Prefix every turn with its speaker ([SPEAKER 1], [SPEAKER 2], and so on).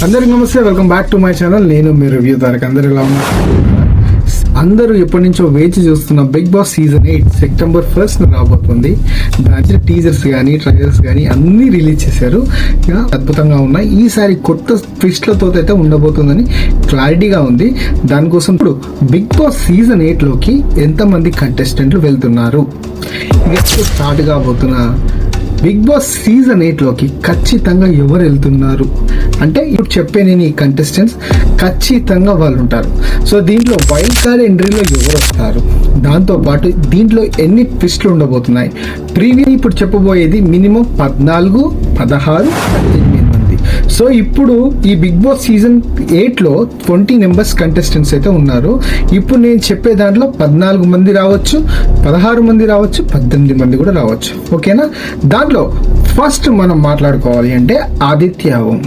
[SPEAKER 1] అందరికి నమస్తే, welcome back to my channel. నేను మీ రివ్యూ తారక్. అందరు ఎలా ఉన్నారు? అందరూ ఎప్పటి నుంచో వేచి చూస్తున్న బిగ్ బాస్ సీజన్ 8 సెప్టెంబర్ 1 రాబోతుంది. దాని టీజర్స్ కానీ ట్రైలర్స్ కానీ అన్ని రిలీజ్ చేశారు. అద్భుతంగా ఉన్నాయి. ఈసారి కొత్త ట్విస్ట్లతో అయితే ఉండబోతుందని క్లారిటీగా ఉంది. దానికోసం ఇప్పుడు బిగ్ బాస్ సీజన్ 8లోకి ఎంతమంది కంటెస్టెంట్లు వెళ్తున్నారు, ఎప్పుడు స్టార్ట్ కాబోతున్నా బిగ్ బాస్ సీజన్ 8లోకి ఖచ్చితంగా ఎవరు వెళ్తున్నారు అంటే ఇప్పుడు చెప్పే నేను ఈ కంటెస్టెంట్స్ ఖచ్చితంగా వాళ్ళు ఉంటారు. సో దీంట్లో వైల్డ్ కార్డ్ ఎంట్రీలో ఎవరు వస్తారు, దాంతోపాటు దీంట్లో ఎన్ని ట్విస్ట్లు ఉండబోతున్నాయి, ప్రీవియస్ ఇప్పుడు చెప్పబోయేది మినిమం 14, 16, 18 మంది. సో ఇప్పుడు ఈ బిగ్ బాస్ సీజన్ 8లో 20 మెంబర్స్ కంటెస్టెంట్స్ అయితే ఉన్నారు. ఇప్పుడు నేను చెప్పే దాంట్లో 14 మంది రావచ్చు, 16 మంది రావచ్చు, 18 మంది కూడా రావచ్చు. ఓకేనా? దాంట్లో ఫస్ట్ మనం మాట్లాడుకోవాలి అంటే ఆదిత్య ఓం